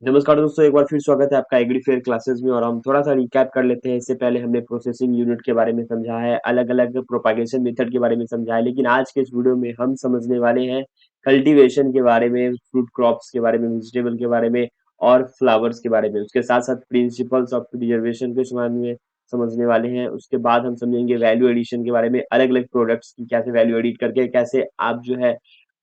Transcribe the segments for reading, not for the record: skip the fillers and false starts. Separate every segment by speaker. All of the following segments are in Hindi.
Speaker 1: नमस्कार दोस्तों, एक बार फिर स्वागत है आपका एग्री फेयर क्लासेस में। और हम थोड़ा सा रिकैप कर लेते हैं। इससे पहले हमने प्रोसेसिंग यूनिट के बारे में समझा है, अलग अलग प्रोपागेशन मेथड के बारे में समझा है, लेकिन आज के इस वीडियो में हम समझने वाले हैं कल्टीवेशन के बारे में, फ्रूट क्रॉप्स के बारे में, वेजिटेबल के बारे में और फ्लावर्स के बारे में। उसके साथ साथ प्रिंसिपल्स ऑफ प्रिजर्वेशन के बारे में समझने वाले हैं। उसके बाद हम समझेंगे वैल्यू एडिशन के बारे में, अलग अलग प्रोडक्ट्स की कैसे वैल्यू एडिट करके कैसे आप जो है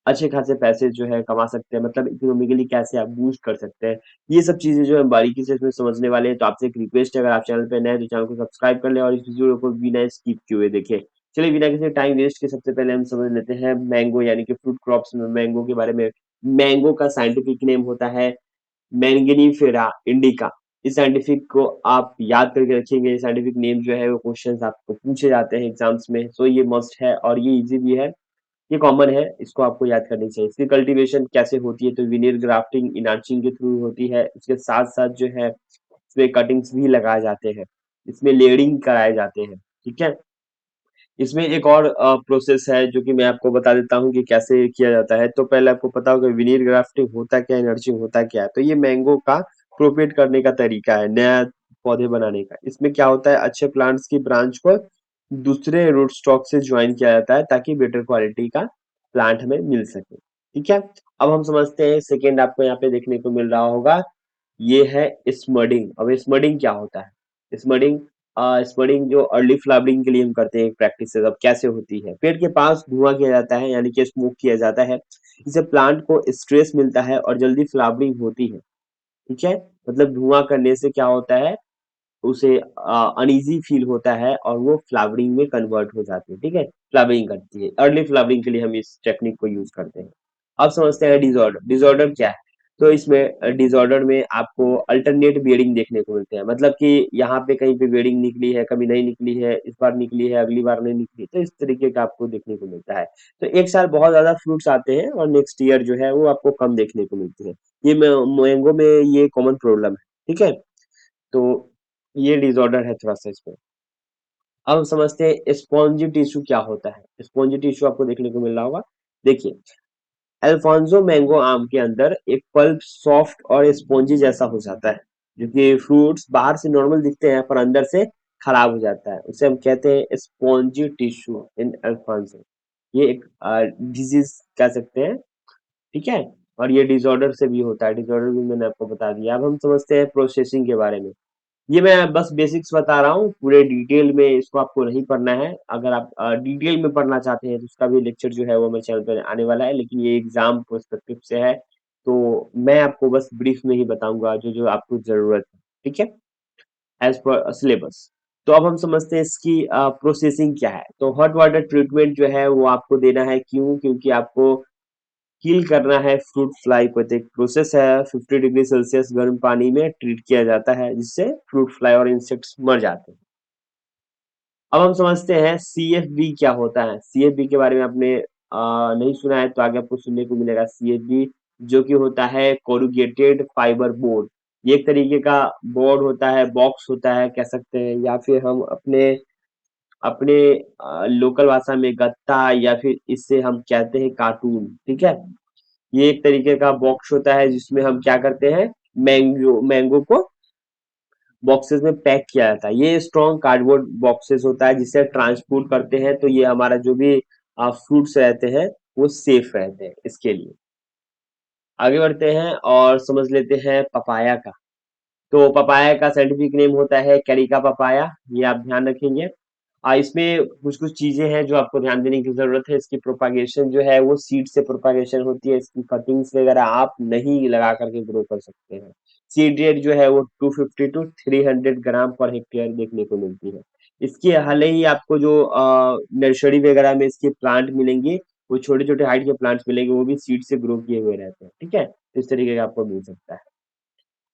Speaker 1: अच्छे खासे पैसे जो है कमा सकते हैं, मतलब इकोनॉमिकली कैसे आप बूस्ट कर सकते हैं। ये सब चीजें जो है बारीकी से इसमें समझने वाले हैं। तो आपसे एक रिक्वेस्ट है, अगर आप चैनल पे नए हैं तो चैनल को सब्सक्राइब कर लें और इस वीडियो को बिना स्किप किए हुए देखें। चलिए बिना किसी टाइम वेस्ट के सबसे पहले हम समझ लेते हैं मैंगो यानी कि फ्रूट क्रॉप्स में मैंगो के बारे में। मैंगो का साइंटिफिक नेम होता है मैंगनीफेरा इंडिका। इस साइंटिफिक को आप याद करके रखेंगे। साइंटिफिक नेम जो है वो क्वेश्चंस आपको पूछे जाते हैं एग्जाम्स में, सो ये मस्ट है और ये इजी भी है, ये कॉमन है, इसको आपको याद करनी चाहिए। इसकी कल्टीवेशन कैसे होती है, तो विनियर ग्राफ्टिंग इनाचिंग के थ्रू होती है। इसके साथ साथ जो है इसमें कटिंग्स भी लगाए जाते हैं, इसमें लेयरिंग कराए जाते हैं। ठीक है, इसमें एक और प्रोसेस है जो कि मैं आपको बता देता हूँ कि कैसे किया जाता है। तो पहले आपको पता होगा विनियर ग्राफ्टिंग होता क्या है, नर्चिंग होता क्या है। तो ये मैंगो का प्रोपेट करने का तरीका है, नया पौधे बनाने का। इसमें क्या होता है, अच्छे प्लांट्स की ब्रांच को दूसरे रूट स्टॉक से ज्वाइन किया जाता है ताकि बेटर क्वालिटी का प्लांट हमें मिल सके। ठीक है, अब हम समझते हैं सेकेंड आपको यहाँ पे देखने को मिल रहा होगा, ये है स्मडिंग। अब स्मडिंग क्या होता है? स्मडिंग स्मडिंग जो अर्ली फ्लावरिंग के लिए हम करते हैं प्रैक्टिस। अब कैसे होती है, पेड़ के पास धुआं किया जाता है यानी कि स्मोक किया जाता है। इससे प्लांट को स्ट्रेस मिलता है और जल्दी फ्लावरिंग होती है। ठीक है, मतलब धुआं करने से क्या होता है, उसे अनईजी फील होता है और वो फ्लावरिंग में कन्वर्ट हो जाती है। ठीक है, फ्लावरिंग करती है। अर्ली फ्लावरिंग के लिए हम इस टेक्निक को यूज करते हैं। अब समझते हैं डिसऑर्डर। डिसऑर्डर क्या है? तो इसमें डिसऑर्डर में आपको अल्टरनेट बियरिंग देखने को मिलते हैं, मतलब कि यहाँ पे कहीं पे बियरिंग निकली है, कभी नहीं निकली है, इस बार निकली है, अगली बार नहीं निकली, तो इस तरीके का आपको देखने को मिलता है। तो एक साल बहुत ज्यादा फ्रूट्स आते हैं और नेक्स्ट ईयर जो है वो आपको कम देखने को मिलती है। ये मैंगो में ये कॉमन प्रॉब्लम है। ठीक है, तो ये डिसऑर्डर है थोड़ा सा इसमें। अब हम समझते हैं स्पॉन्जी टिश्यू क्या होता है। स्पॉन्जी टिश्यू आपको देखने को मिल रहा होगा। देखिए, अल्फांसो मैंगो आम के अंदर एक पल्प सॉफ्ट और स्पॉन्जी जैसा हो जाता है, जो कि फ्रूट्स बाहर से नॉर्मल दिखते हैं पर अंदर से खराब हो जाता है। उसे हम कहते हैं स्पॉन्जी टिश्यू इन अल्फांसो। ये एक डिजीज कह सकते हैं। ठीक है, और ये डिसऑर्डर से भी होता है। डिसऑर्डर भी मैंने आपको बता दिया। अब हम समझते हैं प्रोसेसिंग के बारे में। ये मैं बस बेसिक्स बता रहा हूँ, पूरे डिटेल में इसको आपको नहीं पढ़ना है। अगर आप डिटेल में पढ़ना चाहते हैं तो उसका भी लेक्चर जो है वो मेरे चैनल पर आने वाला है, लेकिन ये एग्जाम पर्सपेक्टिव से है तो मैं आपको बस ब्रीफ में ही बताऊंगा जो जो आपको जरूरत है। ठीक है, एज पर सिलेबस। तो अब हम समझते हैं इसकी प्रोसेसिंग क्या है। तो हॉट वाटर ट्रीटमेंट जो है वो आपको देना है। क्यों? क्योंकि आपको हील करना है फ्रूट फ्लाई को। तो एक प्रोसेस है, 50 डिग्री सेल्सियस गर्म पानी में ट्रीट किया जाता है जिससे फ्रूट फ्लाई और इंसेक्ट्स मर जाते हैं। अब हम समझते हैं सीएफबी क्या होता है। सीएफबी के बारे में आपने नहीं सुना है तो आगे आपको सुनने को मिलेगा। सीएफबी जो कि होता है कोरुगेटेड फाइबर बोर्ड। ये एक तरीके का बोर्ड होता है, बॉक्स होता है कह सकते हैं, या फिर हम अपने अपने लोकल भाषा में गत्ता, या फिर इससे हम कहते हैं कार्टून। ठीक है, ये एक तरीके का बॉक्स होता है जिसमें हम क्या करते हैं, मैंगो मैंगो को बॉक्सेस में पैक किया जाता है। ये स्ट्रॉन्ग कार्डबोर्ड बॉक्सेस होता है जिसे ट्रांसपोर्ट करते हैं, तो ये हमारा जो भी फ्रूट्स रहते हैं वो सेफ रहते हैं इसके लिए। आगे बढ़ते हैं और समझ लेते हैं पपाया का। तो पपाया का साइंटिफिक नेम होता है कैरिका पपाया, ये आप ध्यान रखेंगे। इसमें कुछ कुछ चीजें हैं जो आपको ध्यान देने की जरूरत है। इसकी प्रोपागेशन जो है वो सीड से प्रोपागेशन होती है। इसकी कटिंग्स वगैरह आप नहीं लगा करके ग्रो कर सकते हैं। सीड रेट जो है वो 250 टू 300 ग्राम पर हेक्टेयर देखने को मिलती है। इसके हाल ही आपको जो नर्सरी वगैरह में इसके प्लांट मिलेंगे, वो छोटे छोटे हाइट के प्लांट्स मिलेंगे, वो भी सीड से ग्रो किए हुए रहते हैं। ठीक है, तो इस तरीके का आपको मिल सकता है।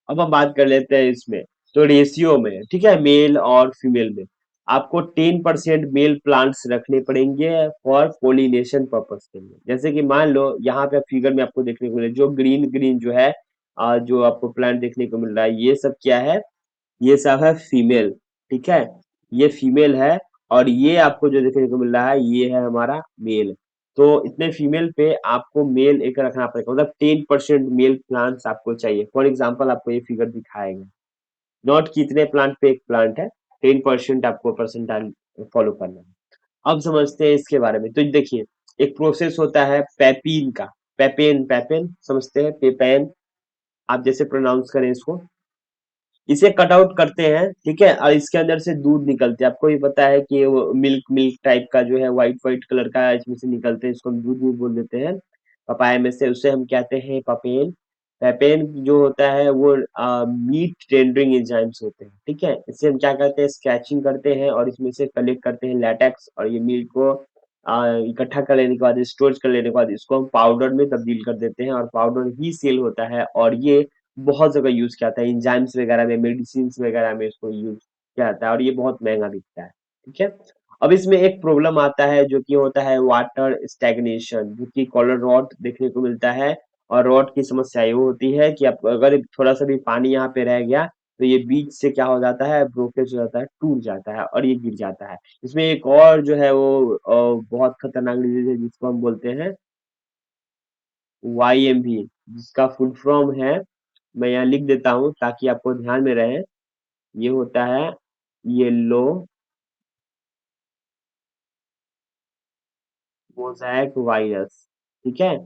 Speaker 1: अब हम बात कर लेते हैं इसमें, तो रेशियो में, ठीक है, मेल और फीमेल में आपको 10% मेल प्लांट्स रखने पड़ेंगे फॉर पोलिनेशन पर्पस के लिए। जैसे कि मान लो यहाँ पे फिगर में आपको देखने को मिले जो ग्रीन ग्रीन जो है, जो आपको प्लांट देखने को मिल रहा है, ये सब क्या है, ये सब है फीमेल। ठीक है, ये फीमेल है और ये आपको जो देखने को मिल रहा है ये है हमारा मेल। तो इतने फीमेल पे आपको मेल एक रखना पड़ेगा, मतलब 10% मेल प्लांट्स आपको चाहिए। फॉर एग्जाम्पल आपको ये फिगर दिखाएगा, नॉट कितने प्लांट पे एक प्लांट है, 10% आपको परसेंटाइल फॉलो करना है। अब समझते हैं इसके बारे में। तो देखिए, एक प्रोसेस होता है पेपिन का, पेपेन, पेपेन समझते हैं, पेपेन, आप जैसे प्रोनाउंस करें इसको, इसे कट आउट करते हैं, ठीक है, और इसके अंदर से दूध निकलते हैं। आपको ये पता है कि वो मिल्क मिल्क टाइप का जो है व्हाइट व्हाइट कलर का इसमें से निकलते हैं, इसको हम दूध भी बोल देते हैं पपाया में से, उसे हम कहते हैं पपेन। पेपेन जो होता है वो मीट टेंडरिंग एंजाइम्स होते हैं, ठीक है, इससे हम क्या करते हैं, स्कैचिंग करते हैं और इसमें से कलेक्ट करते हैं लैटेक्स, और ये मीट को इकट्ठा कर लेने के बाद, स्टोर कर लेने के बाद, इसको हम पाउडर में तब्दील कर देते हैं और पाउडर ही सेल होता है। और ये बहुत जगह यूज किया जाता है, इंजाइम्स वगैरह में, मेडिसिन वगैरह में इसको यूज किया जाता है, और ये बहुत महंगा बिकता है, ठीक है। अब इसमें एक प्रॉब्लम आता है जो कि होता है वाटर स्टैग्नेशन, जो कि कॉलर रॉट देखने को मिलता है। और रॉट की समस्या ये होती है कि आप अगर थोड़ा सा भी पानी यहाँ पे रह गया तो ये बीच से क्या हो जाता है, ब्रोकेज हो जाता है, टूट जाता है और ये गिर जाता है। इसमें एक और जो है वो बहुत खतरनाक डिजीज है जिसको हम बोलते हैं YMV, जिसका फुल फॉर्म है, मैं यहाँ लिख देता हूँ ताकि आपको ध्यान में रहे। ये होता है येलो मोज़ैक वायरस, ठीक है।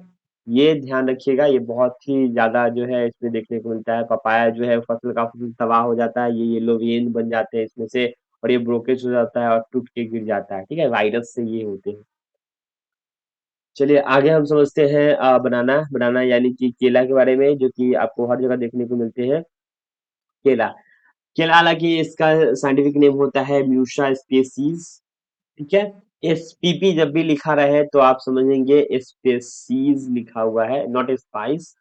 Speaker 1: ये ध्यान रखिएगा, ये बहुत ही ज्यादा जो है इसमें देखने को मिलता है। पपाया जो है फसल का फसल तबाह हो जाता है, ये येलो वेन बन जाते हैं इसमें से, और ये ब्रोकेज हो जाता है और टूट के गिर जाता है, ठीक है, वायरस से ये होते हैं। चलिए आगे हम समझते हैं बनाना, बनाना यानी कि केला के बारे में, जो कि आपको हर जगह देखने को मिलते हैं। केला, केला हालांकि इसका साइंटिफिक नेम होता है म्यूशा स्पेसीज, ठीक है। एसपीपी जब भी लिखा रहे तो आप समझेंगे स्पेसीज लिखा हुआ है, नॉट स्पाइस,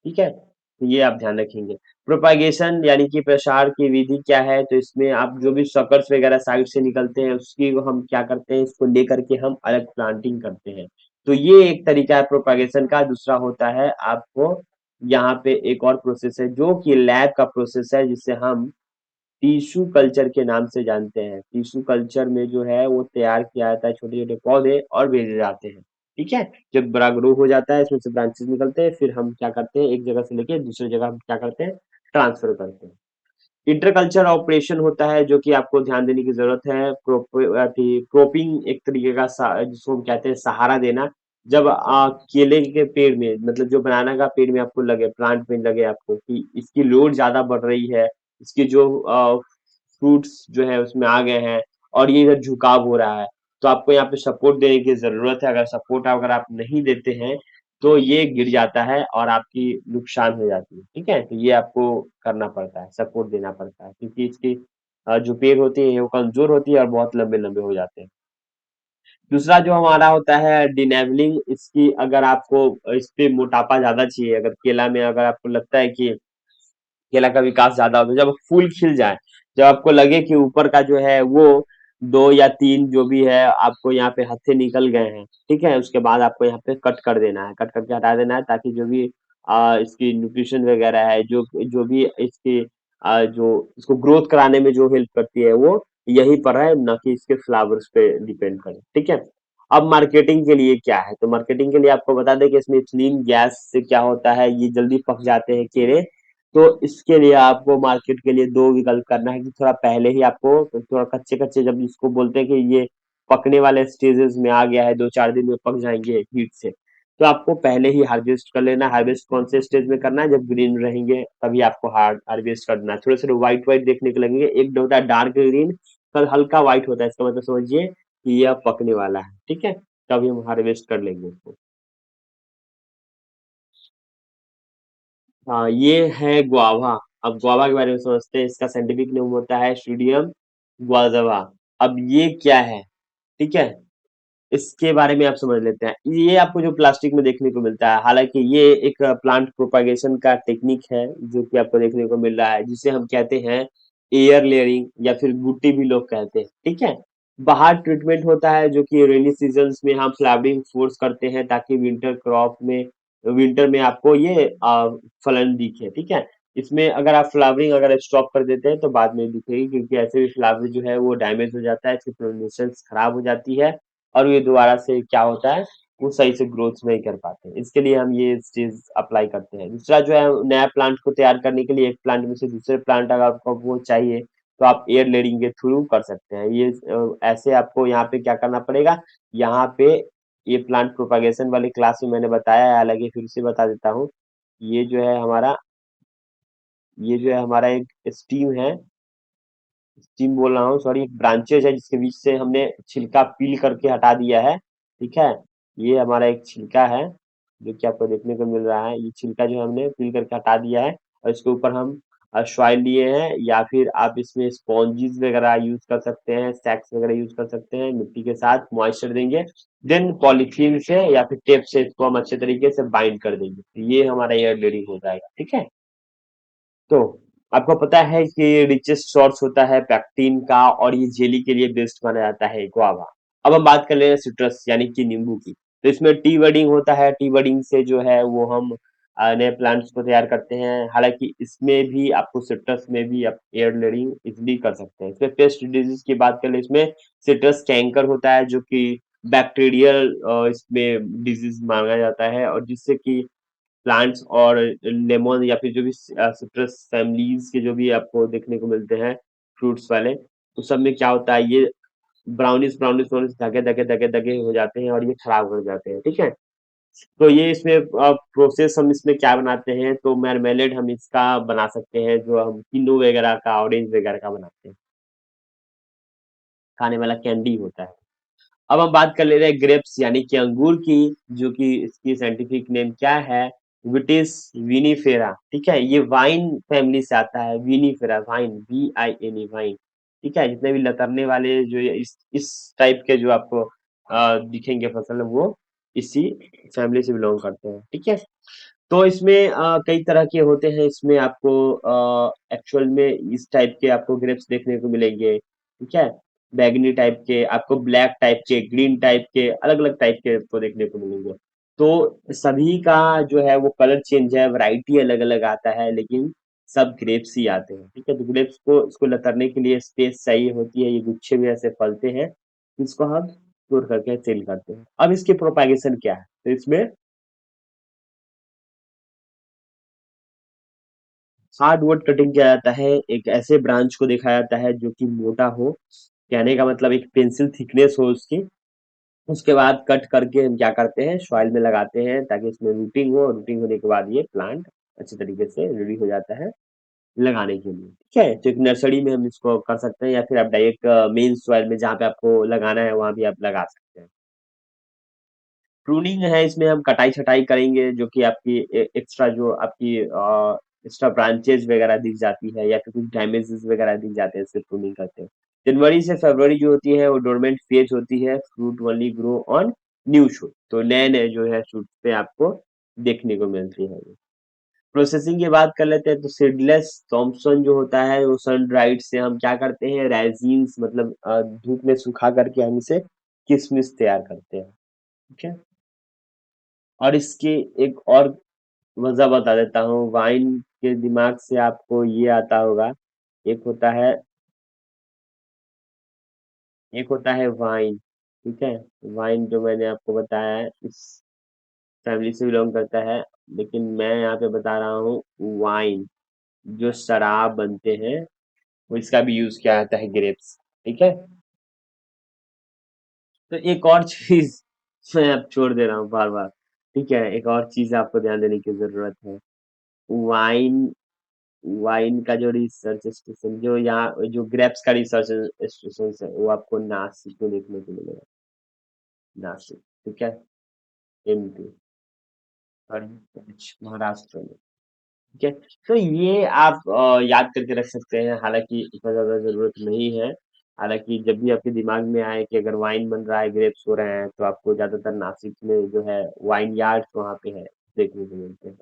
Speaker 1: ठीक है, तो ये आप ध्यान रखेंगे। प्रोपागेशन यानी कि प्रसार की विधि क्या है, तो इसमें आप जो भी सकर्स वगैरह साइड से निकलते हैं उसकी हम क्या करते हैं, इसको लेकर के हम अलग प्लांटिंग करते हैं। तो ये एक तरीका है प्रोपागेशन का। दूसरा होता है आपको यहाँ पे एक और प्रोसेस है जो कि लैब का प्रोसेस है, जिसे हम टिश्यू कल्चर के नाम से जानते हैं। टिश्यू कल्चर में जो है वो तैयार किया जाता है छोटे छोटे पौधे और भेजे जाते हैं, ठीक है। जब बड़ा ग्रो हो जाता है, इसमें से ब्रांचेस निकलते हैं, फिर हम क्या करते हैं, एक जगह से लेके दूसरी जगह हम क्या करते हैं, ट्रांसफर करते हैं। इंटरकल्चर ऑपरेशन होता है जो कि आपको ध्यान देने की जरूरत है। क्रोपिंग एक तरीके का जिसको हम कहते हैं सहारा देना। जब केले के पेड़ में, मतलब जो बनाना का पेड़ में आपको लगे, प्लांट में लगे आपको कि इसकी लोड ज्यादा बढ़ रही है, इसके जो फ्रूट्स जो है उसमें आ गए हैं और ये इधर झुकाव हो रहा है, तो आपको यहाँ पे सपोर्ट देने की जरूरत है। अगर आप नहीं देते हैं तो ये गिर जाता है और आपकी नुकसान हो जाती है, ठीक है। तो ये आपको करना पड़ता है, सपोर्ट देना पड़ता है, क्योंकि इसकी जो पेड़ होती है वो कमजोर होती है और बहुत लंबे लंबे हो जाते हैं। दूसरा जो हमारा होता है डिनेवलिंग, इसकी अगर आपको इस पे मोटापा ज्यादा चाहिए, अगर केला में अगर आपको लगता है कि केला का विकास ज्यादा हो, तो जब फूल खिल जाए, जब आपको लगे कि ऊपर का जो है वो 2 या 3 जो भी है आपको यहाँ पे हत्थे निकल गए हैं, ठीक है, उसके बाद आपको यहाँ पे कट कर देना है, कट करके हटा देना है, ताकि जो भी इसकी न्यूट्रिशन वगैरह है, जो जो भी इसकी जो इसको ग्रोथ कराने में जो हेल्प करती है वो यहीं पर है, ना कि इसके फ्लावर्स पे डिपेंड करे, ठीक है। अब मार्केटिंग के लिए क्या है, तो मार्केटिंग के लिए आपको बता दें कि इसमें इथिलीन गैस से क्या होता है, ये जल्दी पक जाते हैं केले। तो इसके लिए आपको मार्केट के लिए दो विकल्प करना है कि थोड़ा पहले ही आपको, तो थोड़ा कच्चे कच्चे, जब इसको बोलते हैं कि ये पकने वाले स्टेजेस में आ गया है, 2 4 दिन में पक जाएंगे हीट से, तो आपको पहले ही हार्वेस्ट कर लेना। हार्वेस्ट कौन से स्टेज में करना है, जब ग्रीन रहेंगे तभी आपको हार्वेस्ट करना है। थोड़े थोड़े व्हाइट व्हाइट देखने को लगेंगे, एक होता है डार्क ग्रीन, कल हल्का व्हाइट होता है, इसका मतलब समझिए कि यह पकने वाला है, ठीक है, तभी हम हार्वेस्ट कर लेंगे इसको। हाँ, ये है गुआवा। अब गुआवा के बारे में समझते हैं, इसका साइंटिफिक नेम होता है स्यूडियम गुआज़ावा। अब ये क्या है, ठीक है, इसके बारे में आप समझ लेते हैं। ये आपको जो प्लास्टिक में देखने को मिलता है, हालांकि ये एक प्लांट प्रोपागेशन का टेक्निक है जो कि आपको देखने को मिल रहा है, जिसे हम कहते हैं एयर लेयरिंग या फिर गुट्टी भी लोग कहते हैं, ठीक है। बाहर ट्रीटमेंट होता है जो कि रेनी सीजन्स में हम फ्लावरिंग फोर्स करते हैं, ताकि विंटर में आपको ये फलन दिखे, ठीक है। इसमें अगर आप फ्लावरिंग अगर स्टॉप कर देते हैं तो बाद में दिखेगी, क्योंकि ऐसे भी फ्लावर जो है वो डैमेज हो जाता है, इसकी पोलिनेशन खराब हो जाती है और ये दोबारा से क्या होता है, वो सही से ग्रोथ नहीं कर पाते। इसके लिए हम ये चीज अप्लाई करते हैं। दूसरा जो है, नया प्लांट को तैयार करने के लिए एक प्लांट में से दूसरे प्लांट अगर आपको वो चाहिए तो आप एयर लेडिंग के थ्रू कर सकते हैं। ये ऐसे आपको यहाँ पे क्या करना पड़ेगा, यहाँ पे ये प्लांट प्रोपागेशन वाली क्लास में मैंने बताया है, हालांकि फिर से बता देता हूँ। ये जो है हमारा ये जो है हमारा एक स्टीम है, स्टीम बोल रहा हूँ सॉरी, एक ब्रांचेज है जिसके बीच से हमने छिलका पील करके हटा दिया है। ठीक है, ये हमारा एक छिलका है जो कि आपको देखने को मिल रहा है। ये छिलका जो हमने पील करके हटा दिया है और इसके ऊपर हम सॉइल लिए हैं, या फिर आप इसमें स्पॉन्जिस वगैरह यूज कर सकते हैं, सैक्स वगैरह यूज कर सकते हैं। मिट्टी के साथ मॉइस्चर देंगे, देन पॉलीथीन से या फिर टेप से इसको हम अच्छे तरीके से बाइंड कर देंगे, तो ये हमारा एयर ब्लीडिंग हो जाएगा। ठीक है, तो आपको पता है कि रिचेस्ट सोर्स होता है पैक्टिन का, और ये जेली के लिए बेस्ट माना जाता है गुआवा। अब हम बात कर ले रहे हैं सिट्रस यानी कि नींबू की। तो इसमें टी बडिंग होता है, टी बडिंग से जो है वो हम नए प्लांट्स को तैयार करते हैं। हालांकि इसमें भी आपको सिट्रस में भी आप एयर लेडिंग इजिली कर सकते हैं। इसमें पेस्ट डिजीज की बात करें, इसमें सिट्रस कैंकर होता है जो कि बैक्टीरियल इसमें डिजीज माना जाता है, और जिससे कि प्लांट्स और लेमन या फिर जो भी सिट्रस फैमिलीज के जो भी आपको देखने को मिलते हैं फ्रूट्स वाले, तो सब में क्या होता है, ये ब्राउनिश ब्राउनिश ब्राउनिश धगे धगे धगे धगे हो जाते हैं और ये खराब हो जाते हैं। ठीक है, तो ये इसमें प्रोसेस हम इसमें क्या बनाते हैं, तो मार्मेलेड हम इसका बना सकते हैं, जो हम किन्नू वगैरह का, ऑरेंज वगैरह का बनाते हैं, खाने वाला कैंडी होता है। अब हम बात कर ले रहे हैं ग्रेप्स यानी कि अंगूर की, जो कि इसकी साइंटिफिक नेम क्या है, विटिस विनिफेरा। ठीक है, ये वाइन फैमिली से आता है, विनिफेरा, वाइन, VINE, वाइन। ठीक है, जितने भी लतरने वाले जो ये इस टाइप के जो आपको दिखेंगे फसल, वो इसी फैमिली से बिलोंग करते हैं। ठीक है, तो इसमें कई तरह के होते हैं। इसमें आपको एक्चुअल में इस टाइप के आपको ग्रेप्स देखने को मिलेंगे। ठीक है, बैगनी टाइप के, आपको ब्लैक टाइप के, ग्रीन टाइप के, अलग अलग टाइप के आपको देखने को मिलेंगे। तो सभी का जो है वो कलर चेंज है, वैरायटी अलग अलग आता है, लेकिन सब ग्रेप्स ही आते हैं। ठीक है, तो ग्रेप्स को इसको लतरने के लिए स्पेस चाहिए होती है, ये गुच्छे में ऐसे फलते हैं, इसको हम स्टोर करके सेल करते हैं। अब इसकी प्रोपागेशन क्या है, तो इसमें हार्डवुड कटिंग किया जाता है। एक ऐसे ब्रांच को देखा जाता है जो कि मोटा हो, कहने का मतलब एक पेंसिल थिकनेस हो उसकी। उसके बाद कट करके हम क्या करते हैं, सॉइल में लगाते हैं ताकि इसमें रूटिंग हो। रूटिंग होने के बाद ये प्लांट अच्छे तरीके से रेडी हो जाता है लगाने के लिए। ठीक है, तो एक नर्सरी में हम इसको कर सकते हैं, या फिर आप डायरेक्ट मेन सॉइल में जहाँ पे आपको लगाना है वहां भी आप लगा सकते हैं। प्रूनिंग है, इसमें हम कटाई छटाई करेंगे, जो कि आपकी एक्स्ट्रा जो आपकी एक्स्ट्रा ब्रांचेस वगैरह दिख जाती है, या फिर कुछ डैमेजेस वगैरह दिख जाते हैं, इससे प्रूनिंग करते हैं। जनवरी से फरवरी जो होती है वो डोरमेंट फेज होती है, fruit only grow on new shoot, तो नए नए जो है शूट पे आपको देखने को मिलती है। प्रोसेसिंग की बात कर लेते हैं, तो सीडलेस थॉमसन जो होता है वो सन ड्राइड से हम क्या करते हैं, रेजिन्स मतलब धूप में सुखा करके हम इसे किशमिश तैयार करते हैं। ठीक है, और इसकी एक और वजह बता देता हूँ, वाइन के दिमाग से आपको ये आता होगा, एक होता है एक होता है वाइन। ठीक है, वाइन जो मैंने आपको बताया है इस फैमिली से बिलोंग करता है, लेकिन मैं यहाँ पे बता रहा हूँ वाइन जो शराब बनते हैं, वो इसका भी यूज किया जाता है, ग्रेप्स। ठीक है, तो एक और चीज मैं अब छोड़ दे रहा हूँ बार बार। ठीक है, एक और चीज आपको ध्यान देने की जरूरत है। वाइन वाइन का जो रिसर्च स्टेशन, जो यहाँ जो ग्रेप्स का रिसर्च स्टेशन है, वो आपको नासिक में देखने को मिलेगा। नासिक, ठीक है, MP, और महाराष्ट्र में। ठीक है, तो ये आप याद करके रख सकते हैं, हालांकि इतना ज्यादा जरूरत नहीं है। हालांकि जब भी आपके दिमाग में आए कि अगर वाइन बन रहा है, ग्रेप्स हो रहे हैं, तो आपको ज्यादातर नासिक में जो है वाइन यार्ड्स वहाँ पे है देखने को मिलते हैं।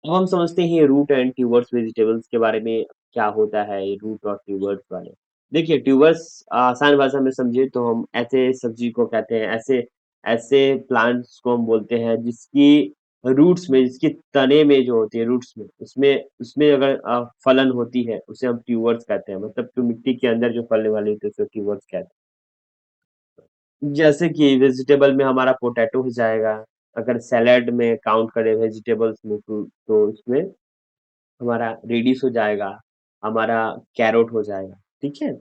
Speaker 1: अब हम समझते हैं रूट एंड ट्यूबर्स वेजिटेबल्स के बारे में, क्या होता है ये रूट और ट्यूबर्स वाले। देखिए, ट्यूबर्स आसान भाषा में समझे तो हम ऐसे सब्जी को कहते हैं, ऐसे ऐसे प्लांट्स को हम बोलते हैं जिसकी रूट्स में, जिसकी तने में जो होती है, रूट्स में, उसमें उसमें अगर फलन होती है, उसे हम ट्यूबर्स कहते हैं। मतलब जो मिट्टी के अंदर जो फलने वाली होती है उसे ट्यूबर्स कहते हैं। जैसे कि वेजिटेबल में हमारा पोटैटो हो जाएगा, अगर सैलेड में काउंट करें वेजिटेबल्स में तो इसमें हमारा रेडिश हो जाएगा, हमारा कैरोट हो जाएगा, ठीक है?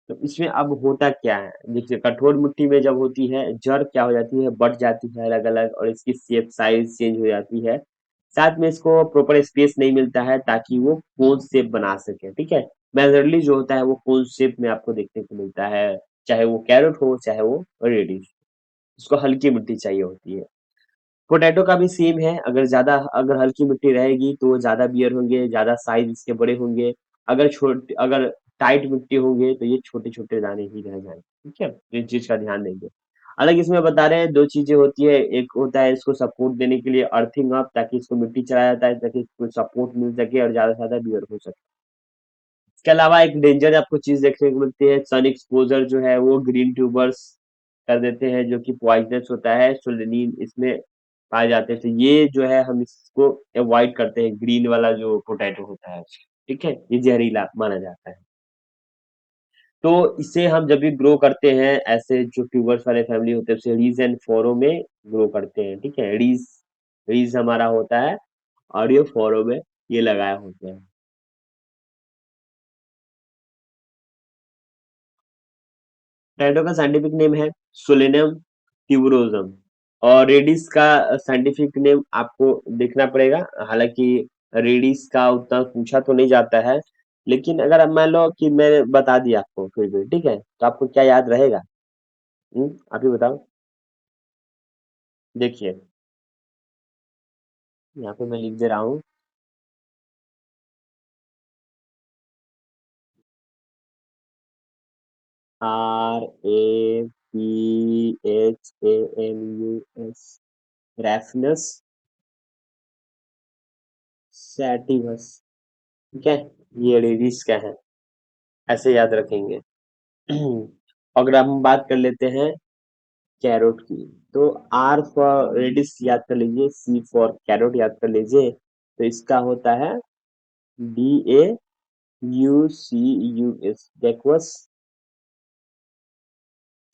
Speaker 1: तो इसमें अब होता क्या है, देखिए कठोर मिट्टी में जब होती है जड़ क्या हो जाती है, बढ़ जाती है अलग अलग और इसकी शेप साइज चेंज हो जाती है। साथ में इसको प्रॉपर स्पेस नहीं मिलता है ताकि वो कोन शेप बना सके, ठीक है? मेजरली जो होता है वो कोन शेप में आपको देखने को मिलता है, चाहे वो कैरेट हो चाहे वो रेडिश। उसको हल्की मिट्टी चाहिए होती है। पोटैटो का भी सेम है, अगर हल्की मिट्टी रहेगी तो वो ज़्यादा बियर होंगे, ज़्यादा साइज़ इसके बड़े होंगे। अगर टाइट मिट्टी होंगे तो ये छोटे-छोटे दाने ही रह जाएँगे, ठीक है? तो इस चीज़ का ध्यान देंगे। हालाँकि इसमें बता रहे हैं 2 चीज़ें होती है, एक होता है इसको सपोर्ट देने के लिए अर्थिंग अप ताकि इसको मिट्टी चढ़ाया जाता है ताकि इसको सपोर्ट मिल सके और ज़्यादा से ज़्यादा बियर हो सके। इसके अलावा एक डेंजर आपको चीज़ देखने को मिलती है, सन एक्सपोज़र जो है वो ग्रीन ट्यूबर्स कर देते हैं जो कि पॉइज़नस होता है, सोलेनिन इसमें पाए जाते हैं। तो ये जो है हम इसको अवॉइड करते हैं, ग्रीन वाला जो पोटैटो होता है, ठीक है? ये जहरीला माना जाता है। तो इसे हम जब भी ग्रो करते हैं, ऐसे जो ट्यूबर्स वाले फैमिली होते हैं, उसे रीज़ एंड फरो में ग्रो करते हैं, ठीक है? रीज़ रीज़ हमारा होता है और ये फरो में ये लगाए होते हैं। पोटैटो का साइंटिफिक नेम है सोलेनम ट्यूबरोसम और रेडिस का साइंटिफिक नेम आपको देखना पड़ेगा। हालांकि रेडिस का उतना पूछा तो नहीं जाता है, लेकिन अगर अब मान लो कि मैंने बता दिया आपको फिर भी, ठीक है? तो आपको क्या याद रहेगा? आप ही बताओ। देखिए, यहाँ पे मैं लिख दे रहा हूँ। RAPHAMUS, रैफनस सैटिवस, ठीक है? ये रेडिस का है, ऐसे याद रखेंगे। अगर हम बात कर लेते हैं कैरोट की, तो आर फॉर रेडिस याद कर लीजिए, सी फॉर कैरोट याद कर लीजिए। तो इसका होता है DAUCUS, डेक्वस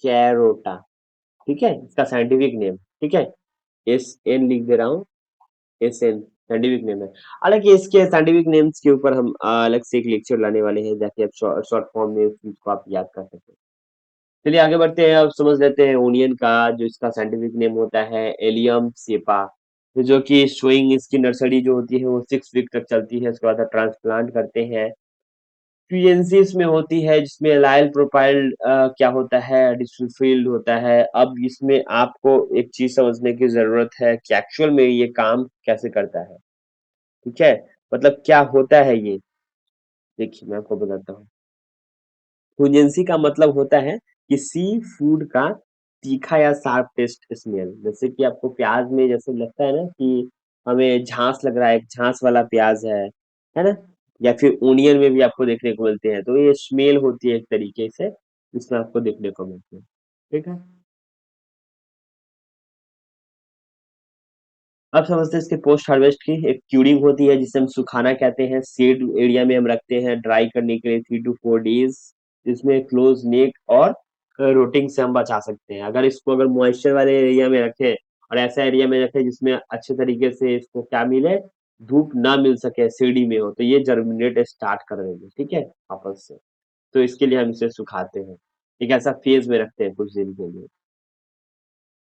Speaker 1: कैरोटा, ठीक है? इसका साइंटिफिक नेम, ठीक है? SN लिख दे रहा हूँ, SN साइंटिफिक नेम है। हालांकि इसके साइंटिफिक नेम्स के ऊपर हम अलग से एक लेक्चर लाने वाले हैं ताकि आप शॉर्ट फॉर्म में उस चीज को आप याद कर सकें। चलिए आगे बढ़ते हैं, अब समझ लेते हैं ओनियन का जो इसका साइंटिफिक नेम होता है एलियम सेपा। तो जो कि शोइंग इसकी नर्सरी जो होती है वो 6 वीक तक चलती है, उसके बाद ट्रांसप्लांट करते हैं। पीएनसी इसमें होती है जिसमें एलाइल प्रोपाइल क्या होता है, डिस्ट्रोफिल्ड होता है। अब इसमें आपको एक चीज समझने की जरूरत है कि एक्चुअल में ये काम कैसे करता है, ठीक है? मतलब क्या होता है ये, देखिए मैं आपको बताता हूँ। पुंजेंसी का मतलब होता है किसी फूड का तीखा या शार्प टेस्ट स्मेल, जैसे कि आपको प्याज में जैसे लगता है ना कि हमें झांस लग रहा है, एक झांस वाला प्याज है ना? या फिर ओनियन में भी आपको देखने को मिलते हैं, तो ये स्मेल होती है एक तरीके से जिसमें आपको देखने को मिलती है, ठीक है? अब समझते हैं इसके पोस्ट हार्वेस्ट की एक क्यूरिंग होती है जिसे हम सुखाना कहते हैं, सीड एरिया में हम रखते हैं ड्राई करने के लिए 3 to 4 डेज, जिसमें क्लोज नेक और रोटिंग से हम बचा सकते हैं। अगर इसको अगर मॉइस्चर वाले एरिया में रखें और ऐसा एरिया में रखें जिसमें अच्छे तरीके से इसको क्या मिले, धूप ना मिल सके, सीढ़ी में हो, तो ये जर्मिनेट स्टार्ट कर देंगे, ठीक है? आपस से। तो इसके लिए हम इसे सुखाते हैं, एक ऐसा फेज में रखते हैं कुछ दिन के लिए।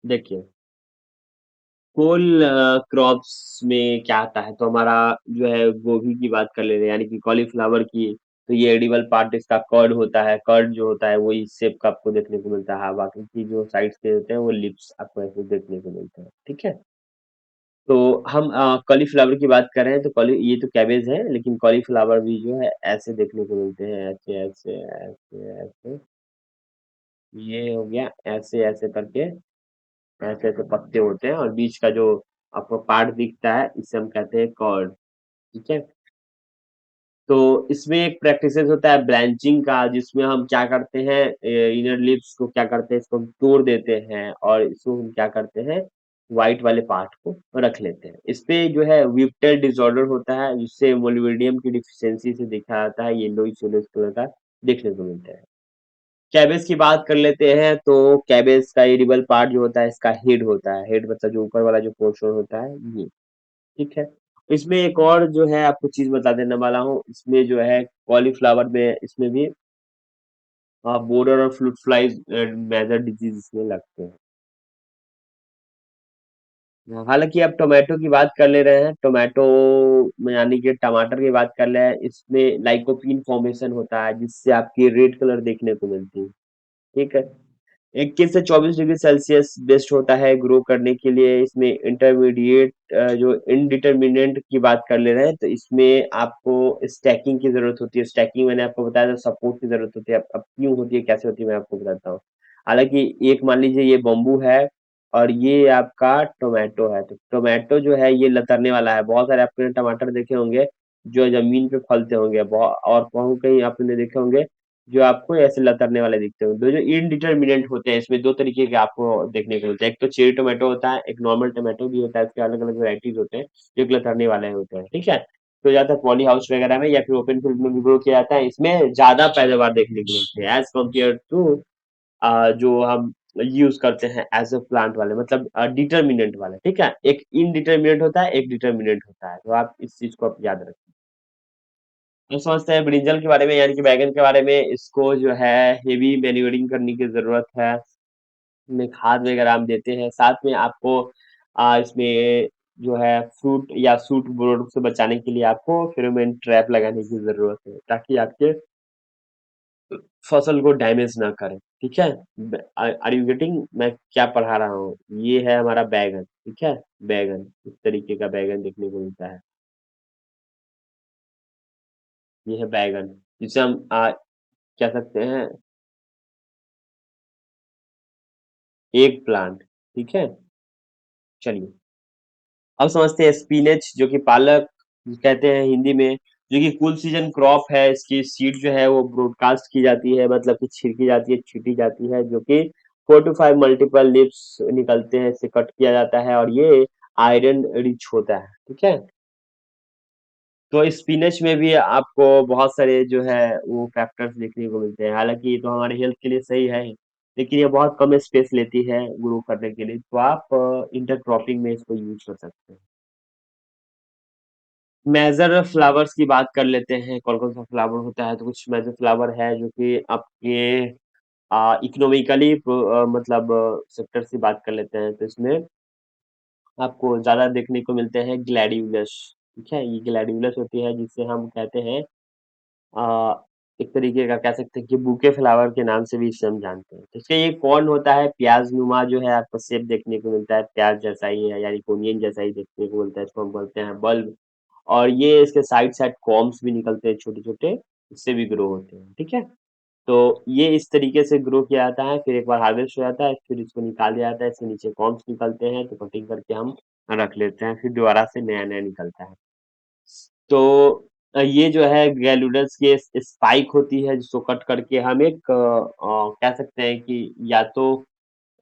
Speaker 1: देखिए कोल क्रॉप्स में क्या आता है, तो हमारा जो है गोभी की बात कर ले रहे हैं यानी कि कॉलीफ्लावर की। तो ये एडिबल पार्ट इसका कर्ड होता है, कर्ड जो होता है वो इस शेप का आपको देखने को मिलता है, बाकी की जो साइड्स के होते हैं वो लिप्स आपको ऐसे देखने को मिलते हैं, ठीक है? तो हम कॉलीफ्लावर की बात कर रहे हैं, तो कॉली ये तो कैबेज है, लेकिन कॉलीफ्लावर भी जो है ऐसे देखने को मिलते हैं, ऐसे ऐसे ऐसे ऐसे। ये हो गया ऐसे ऐसे करके, ऐसे ऐसे पत्ते होते हैं और बीच का जो आपको पार्ट दिखता है इसे हम कहते हैं कॉर्ड, ठीक है? तो इसमें एक प्रैक्टिसेस होता है ब्रांचिंग का, जिसमें हम क्या करते हैं, इनर लिप्स को क्या करते हैं, इसको हम तोड़ देते हैं और इसको हम क्या करते हैं, व्हाइट वाले पार्ट को रख लेते हैं। इस पे जो है विप्टेल डिसऑर्डर होता है जिससे मोलिबेडियम की डिफिशियंसी से देखा जाता है, येलोइश येलोइश कलर का देखने को मिलता है। कैबेज की बात कर लेते हैं तो कैबेज का एडिबल पार्ट जो होता है इसका हेड होता है। हेड मतलब जो ऊपर वाला जो पोर्शन होता है ये, ठीक है। इसमें एक और जो है आपको चीज बता देने वाला हूँ, इसमें जो है कॉलीफ्लावर में इसमें भी बोर्डर और फ्रूट फ्लाइज मेजर डिजीज इसमें लगते हैं। हालांकि अब टोमेटो की बात कर ले रहे हैं, टोमेटो में यानी कि टमाटर की बात कर रहे हैं, इसमें लाइकोपीन फॉर्मेशन होता है जिससे आपकी रेड कलर देखने को मिलती है, ठीक है। 21 से 24 डिग्री सेल्सियस बेस्ट होता है ग्रो करने के लिए। इसमें इंटरमीडिएट जो इनडिटर्मिनेंट की बात कर ले रहे हैं तो इसमें आपको स्टैकिंग की जरूरत होती है। स्टैकिंग मैंने आपको बताया था, सपोर्ट की जरूरत होती है। अब क्यों होती है कैसे होती है मैं आपको बताता हूँ। हालांकि एक मान लीजिए ये बम्बू है और ये आपका टोमेटो है, तो टोमेटो जो है ये लतरने वाला है। बहुत सारे आपने टमाटर देखे होंगे जो जमीन पे फलते होंगे, बहुत, और कहूँ कहीं आपने देखे होंगे जो आपको ऐसे लतरने वाले दिखते हो। दो जो इनडिटर्मिनेंट होते हैं, इसमें दो तरीके के आपको देखने को मिलते हैं। एक तो चेरी टोमेटो होता है, एक नॉर्मल टोमेटो भी होता है, इसके अलग अलग वैरायटीज होते हैं जो एक लतरने वाले होते हैं, ठीक है। तो ज्यादातर पॉली हाउस वगैरह में या फिर ओपन फील्ड में भी ग्रो किया जाता है, इसमें ज्यादा पैदावार देखने को मिलती है एज कम्पेयर टू जो हम यूज करते हैं एज अ प्लांट वाले, मतलब डिटर्मिनेंट वाले, ठीक है। एक इनडिटर्मिनेंट होता है, एक डिटर्मिनेंट होता है, तो आप इस चीज को आप याद रखें। हम समझते हैं ब्रिंजल के बारे में यानी कि बैगन के बारे में। इसको जो है हेवी मैन्यूरिंग करने की जरूरत है, इसमें खाद वगैरह हम देते हैं। साथ में आपको इसमें जो है फ्रूट या सूट बोर्ड से बचाने के लिए आपको फेरोमोन ट्रैप लगाने की जरूरत है ताकि आपके फसल को डैमेज ना करे, ठीक है। आर यू गेटिंग मैं क्या पढ़ा रहा हूँ? ये है हमारा बैगन, ठीक है। बैगन इस तरीके का बैगन देखने को मिलता है। ये है बैगन जिसे हम कह सकते हैं एग प्लांट, ठीक है। चलिए अब समझते हैं स्पिनच जो कि पालक कहते हैं हिंदी में, जो कि कूल सीजन क्रॉप है। इसकी सीड जो है वो ब्रॉडकास्ट की जाती है, मतलब कि छिड़की जाती है, छीटी जाती है, जो कि 4 to 5 मल्टीपल लिप्स निकलते हैं, इसे कट किया जाता है और ये आयरन रिच होता है, ठीक है। तो स्पिनच में भी आपको बहुत सारे जो है वो फैक्टर्स देखने को मिलते हैं। हालांकि ये तो हमारे हेल्थ के लिए सही है, लेकिन ये बहुत कम स्पेस लेती है ग्रो करने के लिए, तो आप इंटरक्रॉपिंग में इसको यूज कर सकते हैं। मेजर फ्लावर्स की बात कर लेते हैं, कौन कौन सा फ्लावर होता है। तो कुछ मेजर फ्लावर है जो कि आपके इकोनॉमिकली मतलब सेक्टर की बात कर लेते हैं, तो इसमें आपको ज्यादा देखने को मिलते हैं ग्लैडियुलस, ठीक है। ये ग्लैडियुलस होती है जिसे हम कहते हैं आ, एक तरीके का कह सकते हैं कि बुके फ्लावर के नाम से भी इसे हम जानते हैं। तो इसका ये कौन होता है, प्याज नुमा जो है आपको शेप देखने को मिलता है, प्याज जैसा ही है यानी कोनियन जैसा ही देखने को मिलता है, इसको हम बोलते हैं बल्ब। और ये इसके साइड साइड कॉम्स भी निकलते हैं छोटे छोटे, इससे भी ग्रो होते हैं, ठीक है। तो ये इस तरीके से ग्रो किया जाता है, फिर एक बार हार्वेस्ट हो जाता है, फिर इसको निकाल दिया जाता है, इसके नीचे कॉम्स निकलते हैं, तो कटिंग करके हम रख लेते हैं, फिर दोबारा से नया नया निकलता है। तो ये जो है गैलुडस की स्पाइक होती है जिसको कट करके हम एक कह सकते हैं कि